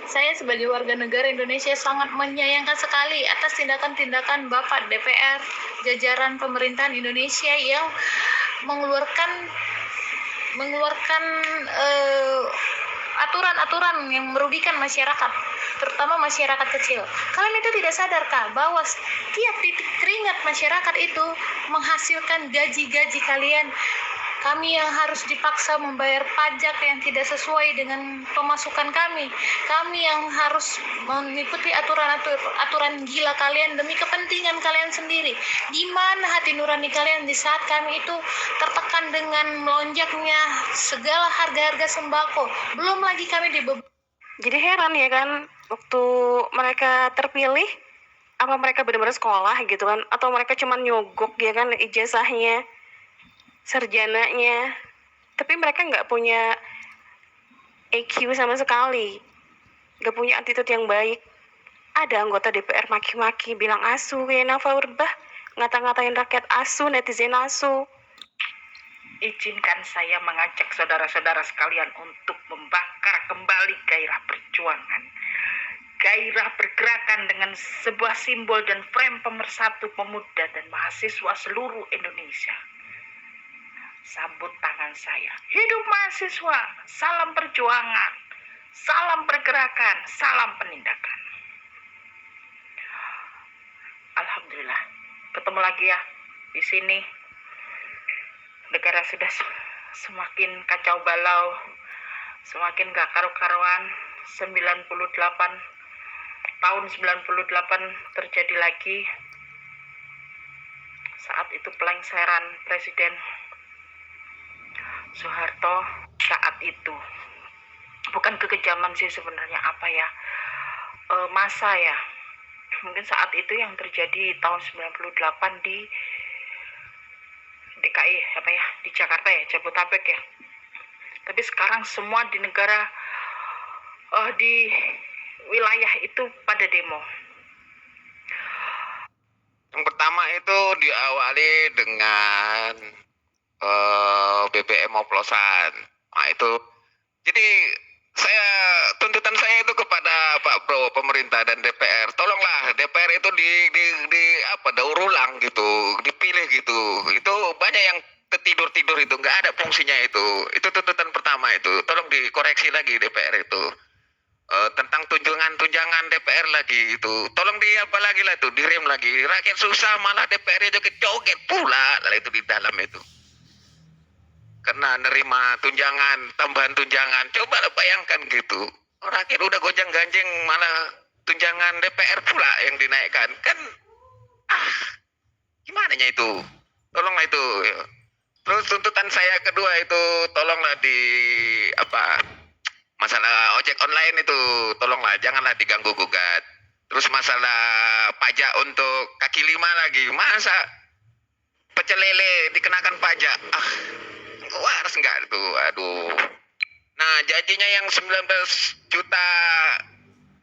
Saya sebagai warga negara Indonesia sangat menyayangkan sekali atas tindakan-tindakan Bapak DPR, jajaran pemerintahan Indonesia yang mengeluarkan aturan-aturan yang merugikan masyarakat, terutama masyarakat kecil. Kalian itu tidak sadarkah bahwa setiap titik keringat masyarakat itu menghasilkan gaji-gaji kalian? Kami yang harus dipaksa membayar pajak yang tidak sesuai dengan pemasukan kami. Kami yang harus mengikuti aturan gila kalian demi kepentingan kalian sendiri. Di mana hati nurani kalian di saat kami itu tertekan dengan melonjaknya segala harga-harga sembako? Belum lagi kami Jadi heran ya kan, waktu mereka terpilih, apa mereka benar-benar sekolah gitu kan, atau mereka cuma nyogok ya kan ijazahnya, sarjananya, tapi mereka nggak punya EQ sama sekali, nggak punya attitude yang baik. Ada anggota DPR maki-maki, bilang asu, kayak Nafa Urbah, ngata-ngatain rakyat asu, netizen asu. Izinkan saya mengajak saudara-saudara sekalian untuk membakar kembali gairah perjuangan, gairah pergerakan dengan sebuah simbol dan frame pemersatu pemuda dan mahasiswa seluruh Indonesia. Sambut tangan saya. Hidup mahasiswa, salam perjuangan, salam pergerakan, salam penindakan. Alhamdulillah, ketemu lagi ya di sini. Negara sudah semakin kacau balau, semakin gak karu-karuan. 98 terjadi lagi. Saat itu pelengseran Presiden Soeharto. Saat itu bukan kekejaman sih sebenarnya, apa ya, masa ya, mungkin saat itu yang terjadi tahun 98 di DKI apa ya, di Jakarta ya, Jabodetabek ya. Tapi sekarang semua di negara, di wilayah itu pada demo. Yang pertama itu diawali dengan BBM oplosan. Nah itu, jadi tuntutan saya itu kepada Pak Pro, pemerintah dan DPR, tolonglah DPR itu daur ulang gitu, dipilih gitu. Itu banyak yang tidur itu, nggak ada fungsinya itu. Itu tuntutan pertama itu, tolong dikoreksi lagi DPR itu. Tentang tunjangan DPR lagi itu, tolong lagi lah itu, direm lagi. Rakyat susah malah DPR joget pula lah itu di dalam itu. Karena nerima tambahan tunjangan, coba bayangkan gitu. Rakyat udah gonjang-ganjing malah tunjangan DPR pula yang dinaikkan. Kan gimana itu? Tolonglah itu. Terus tuntutan saya kedua itu, tolonglah masalah ojek online itu, tolonglah janganlah diganggu gugat. Terus masalah pajak untuk kaki lima lagi, masa pecel lele dikenakan pajak? Waras enggak itu? Aduh. Nah, janjinya yang 19 juta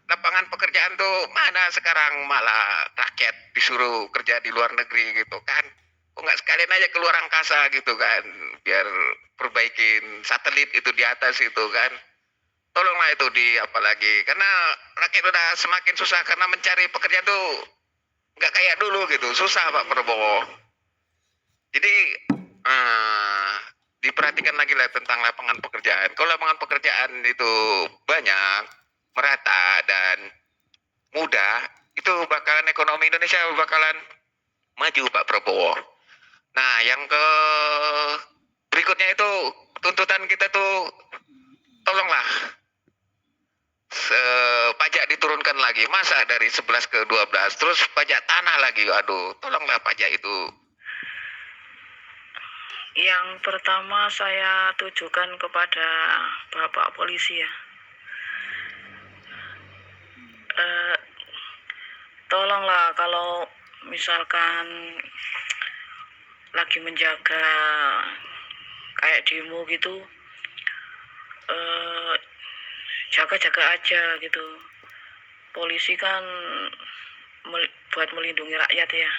lapangan pekerjaan tuh mana sekarang? Malah rakyat disuruh kerja di luar negeri gitu kan. Kok nggak sekalian aja keluar angkasa gitu kan, biar perbaikin satelit itu di atas itu kan. Tolonglah itu apalagi, karena rakyat udah semakin susah karena mencari pekerjaan tuh nggak kayak dulu gitu, susah Pak Prabowo. Jadi diperhatikan lagi lah tentang lapangan pekerjaan. Kalau lapangan pekerjaan itu banyak, merata dan mudah, itu bakalan ekonomi Indonesia bakalan maju Pak Prabowo. Nah, yang berikutnya itu tuntutan kita tuh, tolonglah pajak diturunkan lagi. Masa dari 11 ke 12, terus pajak tanah lagi. Aduh, tolonglah pajak itu. Yang pertama saya tujukan kepada Bapak Polisi ya. Tolonglah kalau misalkan lagi menjaga kayak demo gitu, jaga-jaga aja gitu. Polisi kan buat melindungi rakyat ya,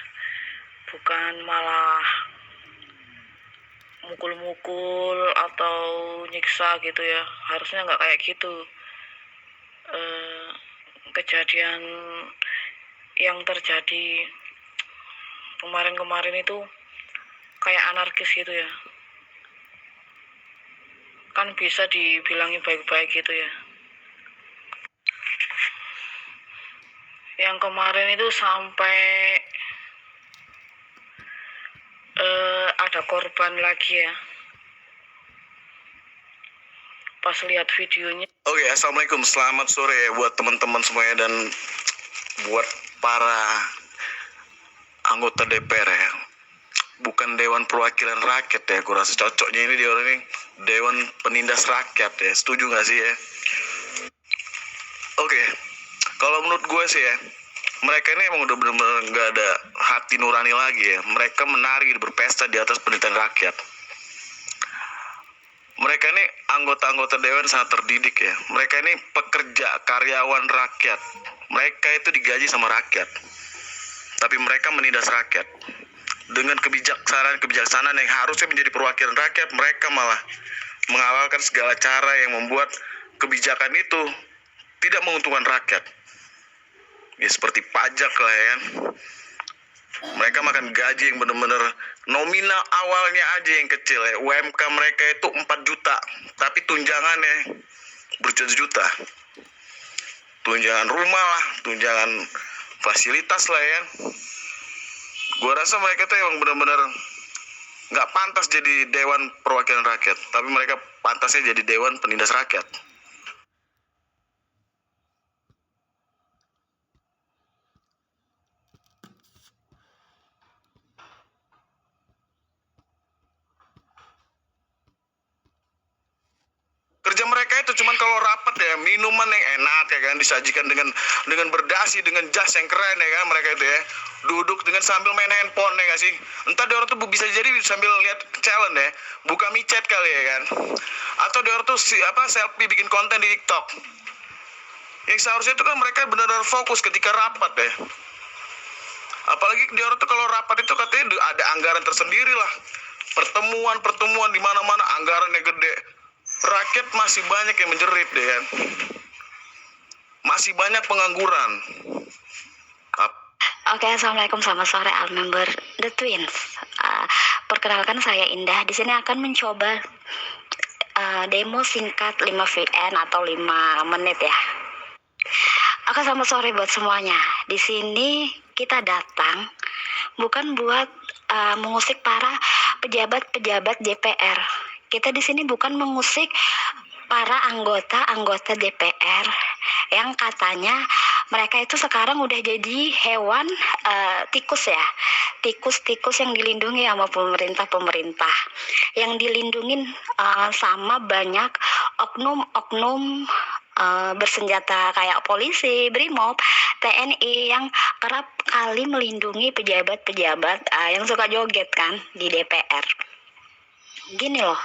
bukan malah mukul-mukul atau nyiksa gitu ya. Harusnya nggak kayak gitu. kejadian yang terjadi kemarin-kemarin itu kayak anarkis gitu ya. Kan bisa dibilangi baik-baik gitu ya. Yang kemarin itu sampai ada korban lagi ya. Pas lihat videonya. Oke, assalamualaikum, selamat sore ya buat teman-teman semuanya dan buat para anggota DPR ya. Bukan Dewan Perwakilan Rakyat ya, aku rasa cocoknya ini Dewan Penindas Rakyat ya, setuju nggak sih ya? Oke, kalau menurut gue sih ya, mereka ini emang udah benar-benar nggak ada hati nurani lagi ya. Mereka menari berpesta di atas penderitaan rakyat. Mereka ini anggota-anggota dewan sangat terdidik ya. Mereka ini pekerja, karyawan rakyat. Mereka itu digaji sama rakyat. Tapi mereka menindas rakyat. Dengan kebijaksanaan yang harusnya menjadi perwakilan rakyat, mereka malah mengawalkan segala cara yang membuat kebijakan itu tidak menguntungkan rakyat. Ya seperti pajak lah ya. Mereka makan gaji yang benar-benar nominal awalnya aja yang kecil ya. UMK mereka itu 4 juta, tapi tunjangannya berjuta-juta. Tunjangan rumah lah, tunjangan fasilitas lah ya. Gua rasa mereka tuh emang benar-benar nggak pantas jadi Dewan Perwakilan Rakyat, tapi mereka pantasnya jadi Dewan Penindas Rakyat. Kerja mereka itu cuman kalau rapat ya, minuman yang enak ya kan, disajikan dengan berdasi, dengan jas yang keren ya kan, mereka itu ya duduk dengan sambil main handphone ya gak sih. Entah dia orang tuh bisa jadi sambil lihat challenge ya, buka micet kali ya kan, atau dia orang tuh selfie bikin konten di TikTok. Yang seharusnya itu kan mereka benar-benar fokus ketika rapat ya. Apalagi dia orang tuh kalau rapat itu katanya ada anggaran tersendiri lah, pertemuan di mana-mana anggarannya gede. Rakyat masih banyak yang menjerit deh kan. Masih banyak pengangguran. Oke, assalamualaikum, selamat sore all member The Twins. Perkenalkan saya Indah. Di sini akan mencoba demo singkat 5 VN atau 5 menit ya. Oke, selamat sore buat semuanya. Di sini kita datang bukan buat mengusik para pejabat-pejabat DPR. Kita di sini bukan mengusik para anggota DPR yang katanya mereka itu sekarang udah jadi hewan tikus ya. Tikus-tikus yang dilindungi sama pemerintah. Yang dilindungin sama banyak oknum-oknum bersenjata kayak polisi, BRIMOB, TNI yang kerap kali melindungi pejabat-pejabat yang suka joget kan di DPR. Gini loh,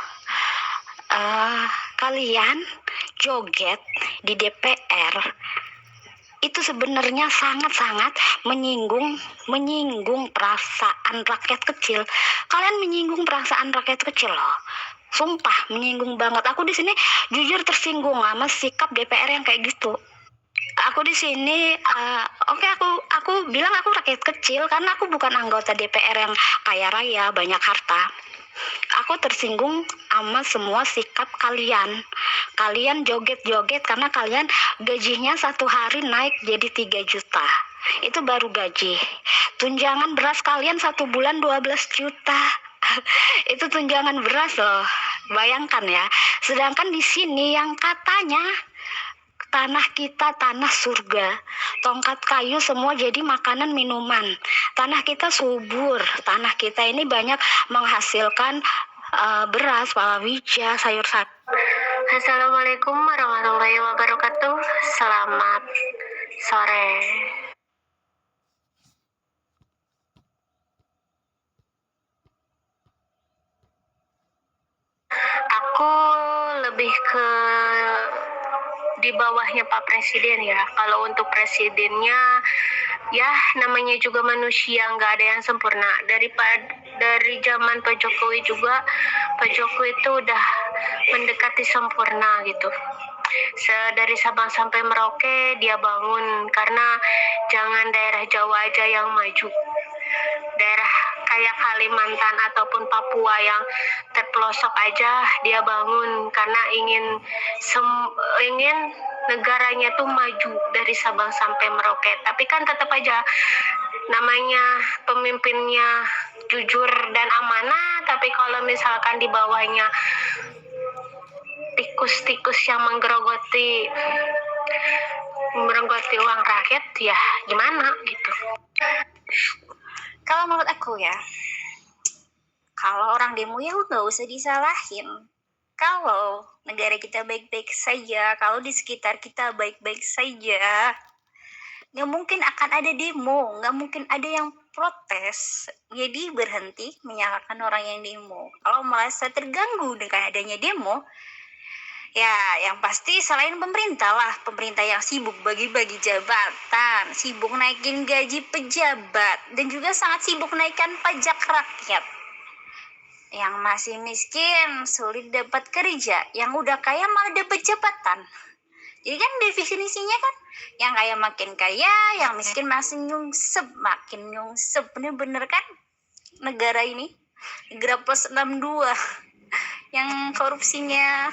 kalian joget di DPR itu sebenarnya sangat-sangat menyinggung perasaan rakyat kecil. Kalian menyinggung perasaan rakyat kecil loh. Sumpah menyinggung banget. Aku di sini jujur tersinggung sama sikap DPR yang kayak gitu. Aku di sini aku bilang aku rakyat kecil karena aku bukan anggota DPR yang kaya raya, banyak harta. Aku tersinggung sama semua sikap kalian. Kalian joget-joget karena kalian gajinya 1 hari naik jadi 3 juta. Itu baru gaji. Tunjangan beras kalian 1 bulan 12 juta. Itu tunjangan beras loh. Bayangkan ya. Sedangkan di sini yang katanya tanah kita tanah surga, tongkat kayu semua jadi makanan minuman. Tanah kita subur, tanah kita ini banyak menghasilkan beras, palawija, sayur-sayur. Assalamualaikum warahmatullahi wabarakatuh. Selamat sore. Aku lebih ke di bawahnya Pak Presiden ya. Kalau untuk presidennya ya namanya juga manusia, nggak ada yang sempurna. Dari zaman Pak Jokowi juga, Pak Jokowi itu udah mendekati sempurna gitu. Dari Sabang sampai Merauke dia bangun, karena jangan daerah Jawa aja yang maju, daerah kayak Kalimantan ataupun Papua yang terpelosok aja dia bangun, karena ingin negaranya tuh maju dari Sabang sampai Merauke. Tapi kan tetap aja namanya pemimpinnya jujur dan amanah, tapi kalau misalkan di bawahnya tikus-tikus yang menggerogoti uang rakyat, ya gimana gitu. Kalau menurut aku ya, kalau orang demo ya nggak usah disalahin. Kalau negara kita baik-baik saja, kalau di sekitar kita baik-baik saja, nggak mungkin akan ada demo, nggak mungkin ada yang protes. Jadi berhenti menyalahkan orang yang demo. Kalau merasa terganggu dengan adanya demo, ya yang pasti selain pemerintah lah, pemerintah yang sibuk bagi-bagi jabatan, sibuk naikin gaji pejabat, dan juga sangat sibuk naikkan pajak rakyat. Yang masih miskin sulit dapat kerja, yang udah kaya malah dapat jabatan. Jadi kan definisinya kan, yang kaya makin kaya, yang miskin masih nyungsep, makin nyungsep. Bener-bener kan negara ini, negara plus 62 yang korupsinya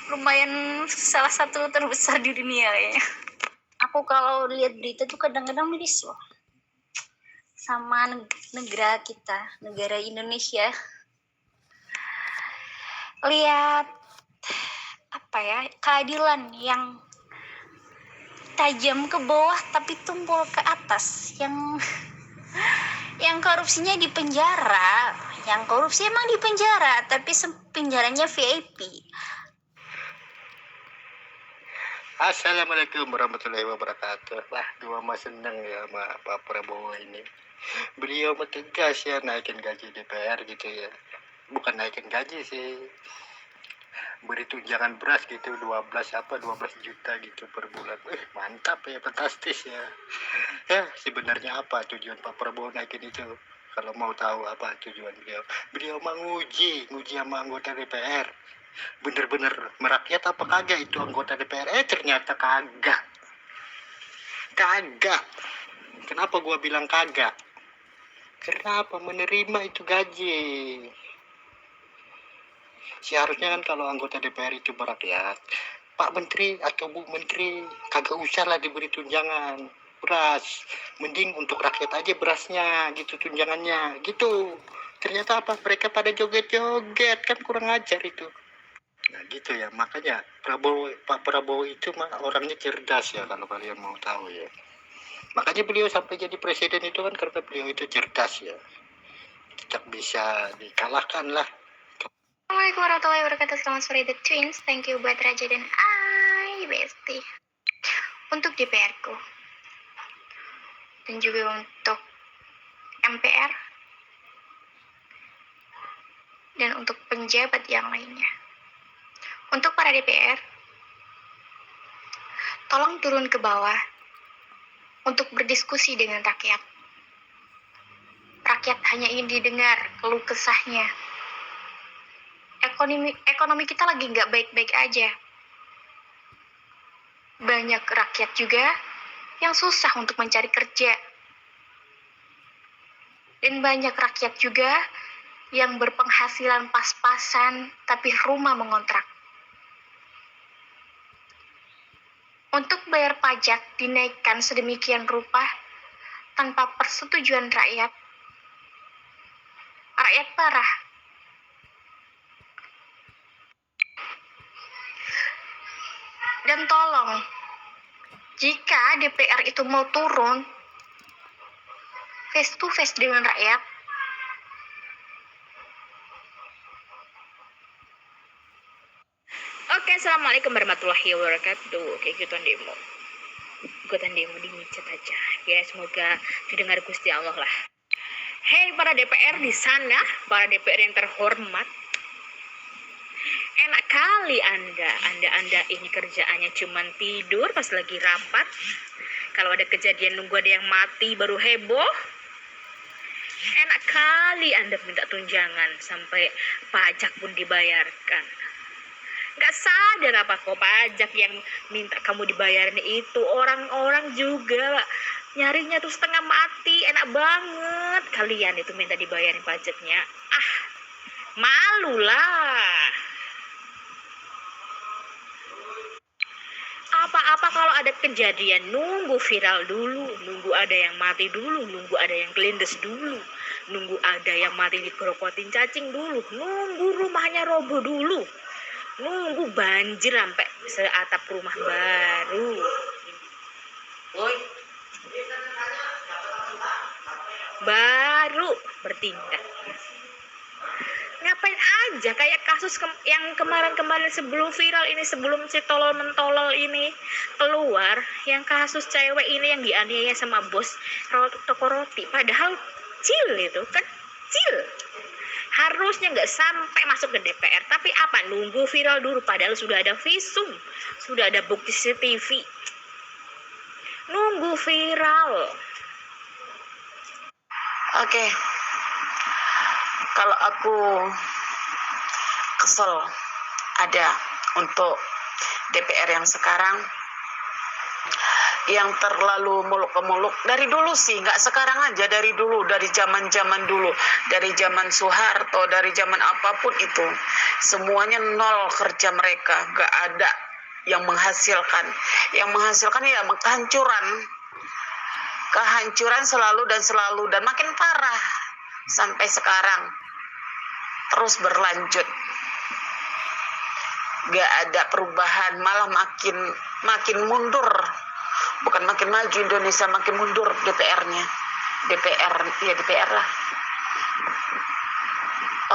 lumayan salah satu terbesar di dunia kayaknya. Aku kalau lihat berita tuh kadang-kadang miris loh sama negara kita, negara Indonesia. Lihat apa ya, keadilan yang tajam ke bawah tapi tumpul ke atas, yang korupsinya di penjara, yang korupsi emang di penjara tapi penjaranya VIP. Assalamualaikum warahmatullahi wabarakatuh. Lah, gua mah seneng ya sama Pak Prabowo ini. Beliau mah tegas ya naikin gaji DPR gitu ya. Bukan naikin gaji sih. Beri tunjangan beras gitu 12 juta gitu per bulan. Mantap ya, fantastis ya. Ya, sebenarnya apa tujuan Pak Prabowo naikin itu? Kalau mau tahu apa tujuan beliau? Beliau mau nguji sama anggota DPR. Bener-bener merakyat apa kagak itu anggota DPR. Ternyata kagak. Kenapa gua bilang kagak? Kenapa menerima itu gaji? Seharusnya kan kalau anggota DPR itu merakyat, Pak Menteri atau Bu Menteri kagak usah lah diberi tunjangan beras, mending untuk rakyat aja berasnya gitu, tunjangannya gitu. Ternyata apa, mereka pada joget-joget, kan kurang ajar itu. Nah gitu ya, makanya Pak Prabowo itu mah orangnya cerdas ya, kalau kalian mau tahu ya. Makanya beliau sampai jadi presiden itu kan karena beliau itu cerdas ya, tidak bisa dikalahkan lah. Assalamualaikum warahmatullahi wabarakatuh. Selamat sore The Twins. Thank you buat Raja dan Ai Besti. Untuk DPR-ku dan juga untuk MPR dan untuk penjabat yang lainnya. Untuk para DPR, tolong turun ke bawah untuk berdiskusi dengan rakyat. Rakyat hanya ingin didengar keluh kesahnya. Ekonomi kita lagi nggak baik-baik aja. Banyak rakyat juga yang susah untuk mencari kerja. Dan banyak rakyat juga yang berpenghasilan pas-pasan tapi rumah mengontrak. Untuk bayar pajak dinaikkan sedemikian rupa tanpa persetujuan rakyat. Rakyat parah. Dan tolong, jika DPR itu mau turun face to face dengan rakyat, Oke, assalamualaikum warahmatullahi wabarakatuh. Oke, ikutan demo di micet aja ya, semoga didengar Gusti Allah lah. Hei para DPR di sana, para DPR yang terhormat, enak kali anda ini kerjaannya cuman tidur pas lagi rapat. Kalau ada kejadian nunggu ada yang mati baru heboh. Enak kali Anda minta tunjangan sampai pajak pun dibayarkan. Nggak sadar apa kok pajak yang minta kamu dibayarin itu orang-orang juga nyarinya tuh setengah mati, enak banget kalian itu minta dibayarin pajaknya. Ah, malu lah. Apa-apa kalau ada kejadian nunggu viral dulu, nunggu ada yang mati dulu, nunggu ada yang kelindes dulu, nunggu ada yang mati dikerokotin cacing dulu, nunggu rumahnya roboh dulu, nunggu banjir sampai seatap rumah baru. Baru bertindak. Ngapain aja kayak kasus yang kemarin-kemarin sebelum viral ini, sebelum si tolol mentolol ini keluar, yang kasus cewek ini yang dianiaya sama bos toko roti, padahal kecil itu kecil, harusnya nggak sampai masuk ke DPR, tapi apa, nunggu viral dulu padahal sudah ada visum, sudah ada bukti CCTV, nunggu viral. Oke. Kalau aku kesel ada untuk DPR yang sekarang yang terlalu muluk ke muluk dari dulu sih, nggak sekarang aja, dari dulu, dari zaman dulu, dari zaman Soeharto, dari zaman apapun itu, semuanya nol kerja mereka, nggak ada yang menghasilkan ya kehancuran selalu dan makin parah sampai sekarang terus berlanjut, gak ada perubahan, malah makin mundur, bukan makin maju Indonesia, makin mundur DPR lah,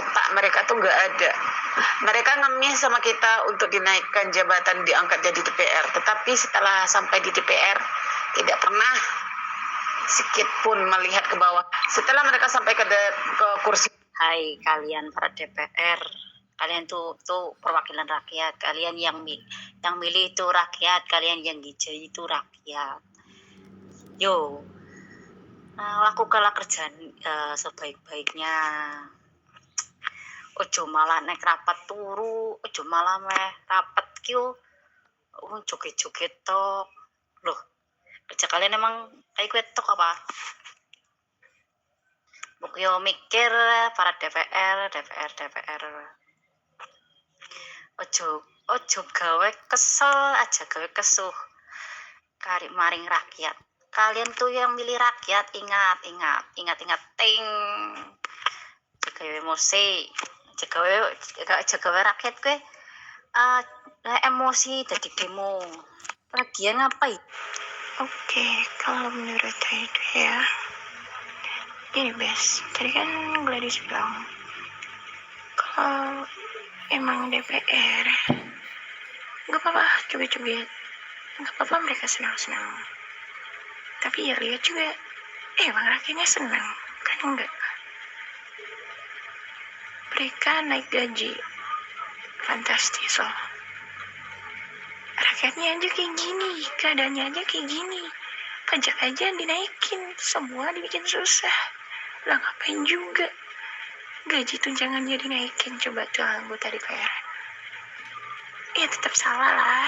otak mereka tuh gak ada. Mereka ngemis sama kita untuk dinaikkan jabatan, diangkat jadi DPR, tetapi setelah sampai di DPR tidak pernah sedikit pun melihat ke bawah. Setelah mereka sampai ke kursi. Hai kalian para DPR, kalian tuh perwakilan rakyat, kalian yang milih itu rakyat, kalian yang hijau itu rakyat. Yo, lakukanlah kerjaan sebaik-baiknya. Ojo malah naik rapat turu, ojo malah meh rapat kyo joget-joget tok. Loh, kerja kalian emang kayak gue tok apa? Yo mikir para DPR. Ojo gawe kesel aja, gawe kesuh kari maring rakyat. Kalian tuh yang milih rakyat, ingat ting. Jaga emosi, jaga rakyat gue. Emosi dari demo. Lagian ngapain? Oke, kalau menurut saya itu ya, gini Bes, tadi kan Gladys bilang kalau emang DPR nggak apa-apa coba-coba, nggak apa-apa mereka senang-senang, tapi ya lihat juga emang rakyatnya senang kan? Enggak, mereka naik gaji fantastis loh, rakyatnya aja kayak gini, keadaannya aja kayak gini, pajak aja dinaikin, semua dibikin susah lah, ngapain juga gaji tunjangannya dinaikin, coba tuh anggota DPR. Ya tetap salah lah,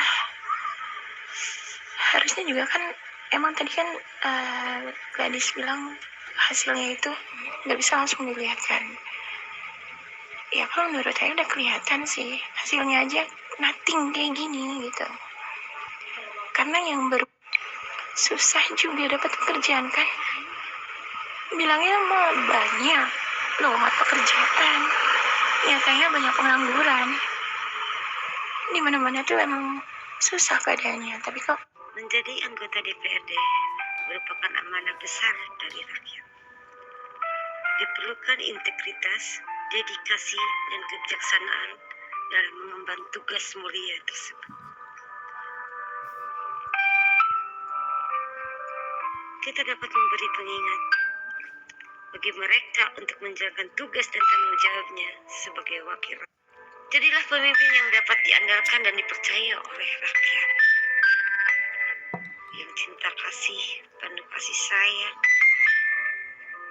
harusnya juga kan, emang tadi kan Gladys bilang hasilnya itu nggak bisa langsung dilihat kan. Ya kalau menurut saya udah kelihatan sih hasilnya aja nothing kayak gini gitu, karena yang susah juga dapat pekerjaan kan, bilangnya mau banyak lowongan pekerjaan, nyatanya banyak pengangguran, di mana-mana tuh emang susah keadaannya. Tapi kok Menjadi anggota DPRD merupakan amanah besar dari rakyat. Diperlukan integritas, dedikasi, dan kebijaksanaan dalam mengemban tugas mulia tersebut. Kita dapat memberi pengingat bagi mereka untuk menjalankan tugas dan tanggung jawabnya sebagai wakil rakyat. Jadilah pemimpin yang dapat diandalkan dan dipercaya oleh rakyat, yang cinta kasih, penuh kasih sayang,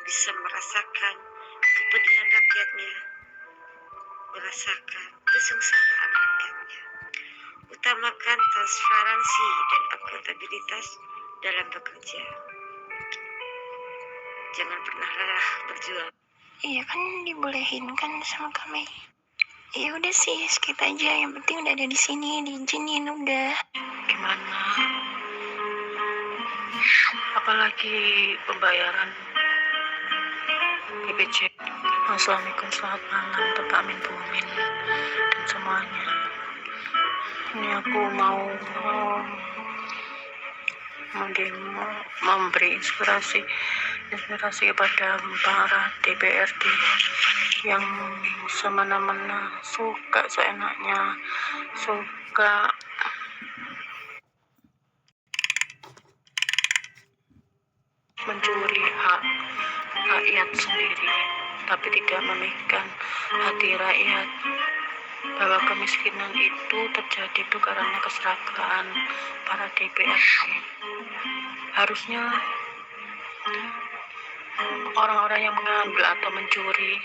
bisa merasakan kepedihan rakyatnya, merasakan kesengsaraan rakyatnya. Utamakan transparansi dan akuntabilitas dalam bekerja. Jangan pernah lelah berjuang. Iya kan dibolehin kan sama kami. Ya udah sih, skip aja. Yang penting udah ada di sini, diizinin udah. Gimana? Apalagi pembayaran BPJS. Assalamualaikum, selamat malam Bapak Amin Bumin dan semuanya. Ini aku mau memberi inspirasi kepada para DPRD yang semena-mena suka seenaknya, suka mencuri hak rakyat sendiri, tapi tidak memikirkan hati rakyat, bahwa kemiskinan itu terjadi itu karena keserakahan para DPRD. Harusnya orang-orang yang mengambil atau mencuri,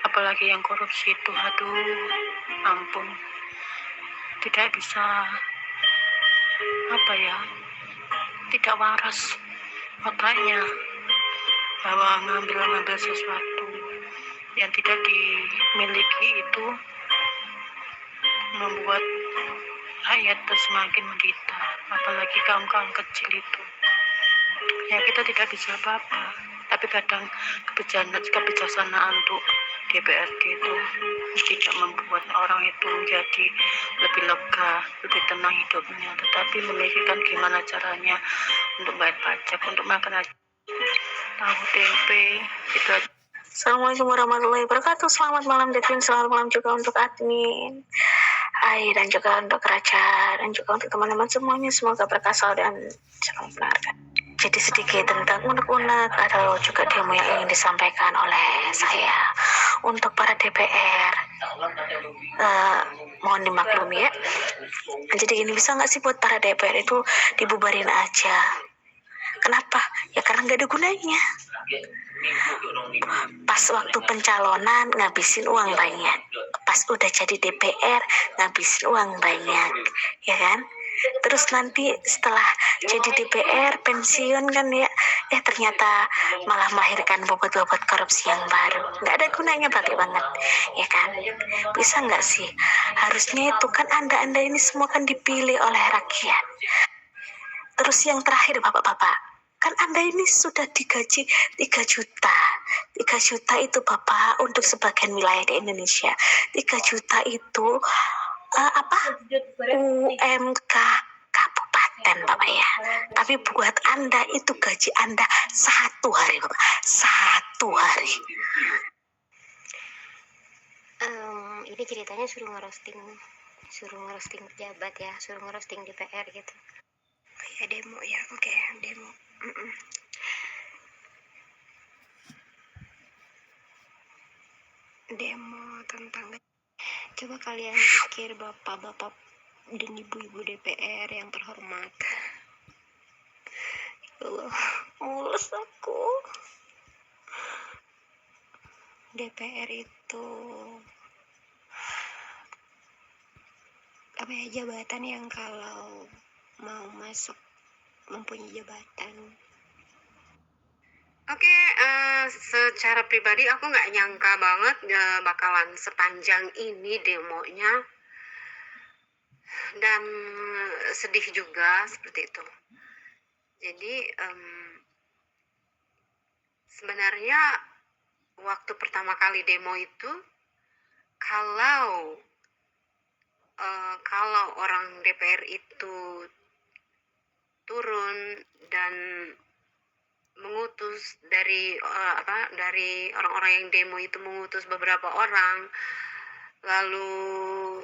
apalagi yang korupsi itu, aduh ampun, tidak bisa tidak waras otaknya, bahwa ngambil sesuatu yang tidak dimiliki itu membuat rakyat semakin menderita, apalagi kaum-kaum kecil itu. Ya kita tidak bisa apa-apa, tapi kadang kebijaksanaan untuk DPRD itu tidak membuat orang itu menjadi lebih lega, lebih tenang hidupnya, tetapi memikirkan gimana caranya untuk bayar pajak, untuk makan tahu tempe itu. Assalamualaikum warahmatullahi wabarakatuh. Selamat malam Devin, selamat malam juga untuk admin Ai, dan juga untuk Raja, dan juga untuk teman-teman semuanya. Semoga berkah dan selamat mendengarkan. Jadi sedikit tentang unek-unek atau juga demo yang ingin disampaikan oleh saya untuk para DPR. Mohon dimaklumi ya. Jadi gini, bisa nggak sih buat para DPR itu dibubarin aja? Kenapa? Ya karena nggak ada gunanya. Pas waktu pencalonan ngabisin uang banyak, pas udah jadi DPR ngabisin uang banyak, ya kan? Terus nanti setelah jadi DPR pensiun kan ya, ternyata malah melahirkan bobot-bobot korupsi yang baru. Nggak ada gunanya banget, ya kan? Bisa nggak sih? Harusnya itu kan anda ini semua kan dipilih oleh rakyat. Terus yang terakhir bapak-bapak, kan anda ini sudah digaji 3 juta. 3 juta itu bapak untuk sebagian wilayah di Indonesia. 3 juta itu UMK kabupaten bapak ya. Tapi buat anda itu gaji anda 1 hari bapak, 1 hari. Ini ceritanya suruh ngerosting pejabat ya, suruh ngerosting DPR gitu. Ya demo ya, oke, demo. Demo tentang, coba kalian pikir bapak-bapak dan ibu-ibu DPR yang terhormat. Ya Allah, mulus aku. DPR itu jabatan yang kalau mau masuk mempunyai jabatan. Oke, secara pribadi aku nggak nyangka banget bakalan sepanjang ini demonya, dan sedih juga seperti itu. Jadi sebenarnya waktu pertama kali demo itu, kalau orang DPR itu turun dan mengutus dari orang-orang yang demo itu mengutus beberapa orang, lalu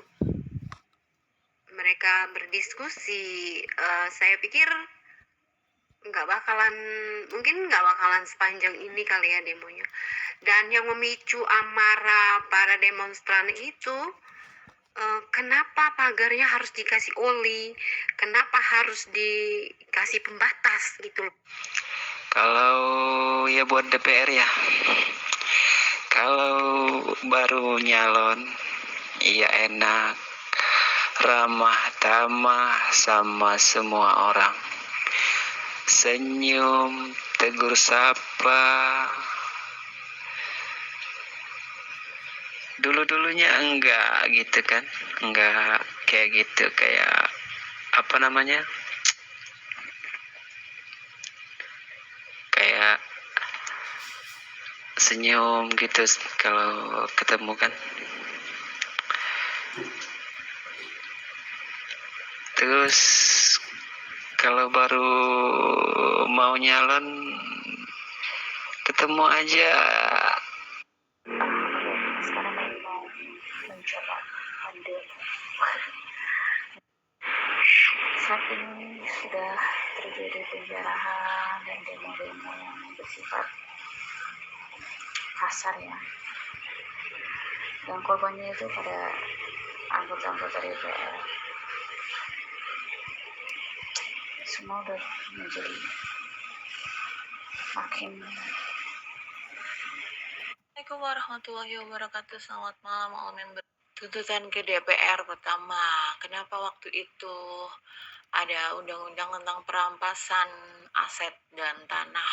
mereka berdiskusi, saya pikir mungkin nggak bakalan sepanjang ini kali ya demonya. Dan yang memicu amarah para demonstran itu, kenapa pagarnya harus dikasih oli, kenapa harus dikasih pembatas gitu loh. Kalau ya buat DPR ya, kalau baru nyalon iya enak, ramah tamah sama semua orang, senyum, tegur sapa. Dulu-dulunya enggak gitu kan, enggak kayak gitu, kayak apa namanya, kayak senyum gitu kalau ketemu kan. Terus kalau baru mau nyalon ketemu aja. Sekarang saya mau mencoba hadir. Saat ini sudah terjadi penjarahan dan demo-demo yang bersifat kasar ya. Dan korbannya itu pada anggota-anggota DPR. Semua udah menjadi makin. Assalamualaikum warahmatullahi wabarakatuh. Selamat malam all member. Tuntutan ke DPR pertama, kenapa waktu itu ada undang-undang tentang perampasan aset dan tanah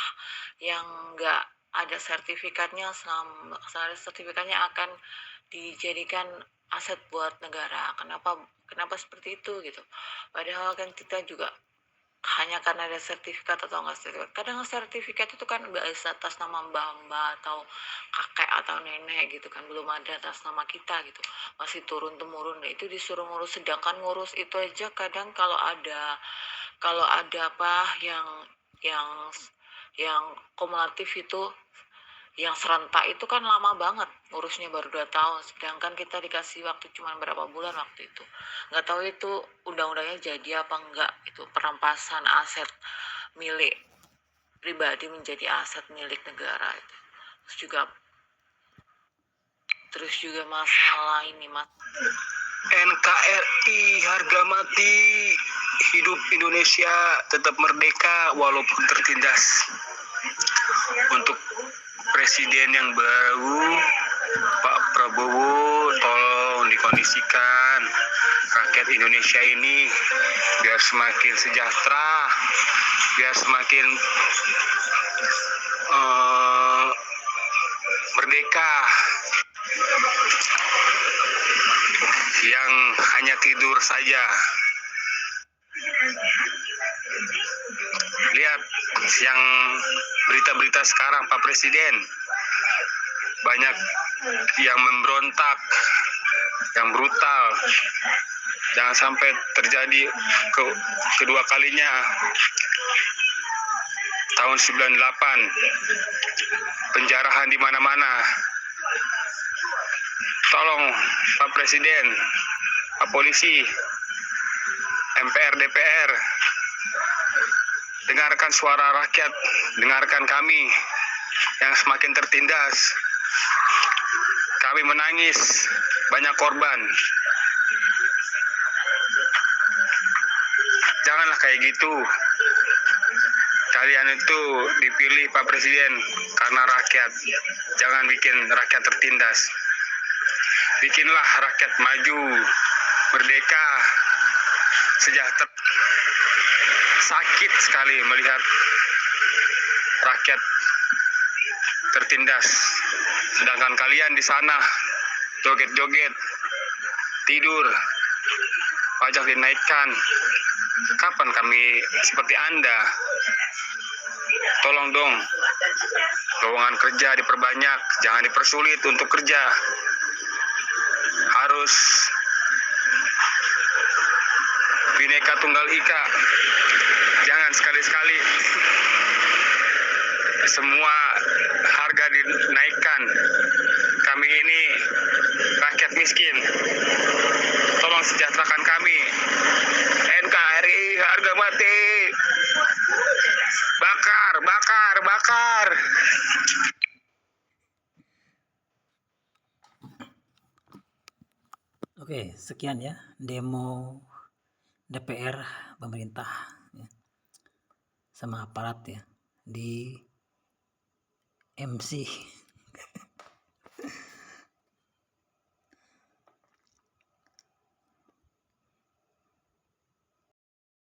yang enggak ada sertifikatnya, selama sertifikatnya akan dijadikan aset buat negara. Kenapa seperti itu gitu? Padahal kan kita juga hanya karena ada sertifikat atau enggak sertifikat. Kadang sertifikat itu kan bisa atas nama mbak-mbak atau kakek atau nenek gitu kan, belum ada atas nama kita gitu, masih turun temurun. Nah, itu disuruh ngurus, sedangkan ngurus itu aja kadang kalau ada apa yang kumulatif itu, yang serentak itu kan lama banget ngurusnya, baru 2 tahun, sedangkan kita dikasih waktu cuma berapa bulan waktu itu. Nggak tahu itu undang-undangnya jadi apa enggak, itu perampasan aset milik pribadi menjadi aset milik negara itu. Terus juga masalah ini, Mas. NKRI harga mati, hidup Indonesia tetap merdeka walaupun tertindas. Untuk presiden yang baru, Pak Prabowo, tolong dikondisikan rakyat Indonesia ini biar semakin sejahtera, biar semakin merdeka. Yang hanya tidur saja. Lihat yang berita-berita sekarang, Pak Presiden, banyak yang memberontak, yang brutal. Jangan sampai terjadi kedua kalinya. Tahun 98, penjarahan di mana-mana. Tolong Pak Presiden, Pak Polisi, MPR, DPR, dengarkan suara rakyat, dengarkan kami yang semakin tertindas. Kami menangis, banyak korban. Janganlah kayak gitu. Kalian itu dipilih Pak Presiden karena rakyat. Jangan bikin rakyat tertindas. Bikinlah rakyat maju, merdeka, sejahtera. Sakit sekali melihat rakyat tertindas. Sedangkan kalian di sana joget-joget, tidur, pajak dinaikkan. Kapan kami seperti Anda? Tolong dong, lowongan kerja diperbanyak, jangan dipersulit untuk kerja. Harus Bhinneka Tunggal Ika. Jangan sekali-sekali semua harga dinaikkan. Kami ini rakyat miskin. Tolong sejahterakan kami. NKRI harga mati. Bakar, bakar, bakar. Oke, sekian ya demo DPR pemerintah ya, sama aparat ya di MC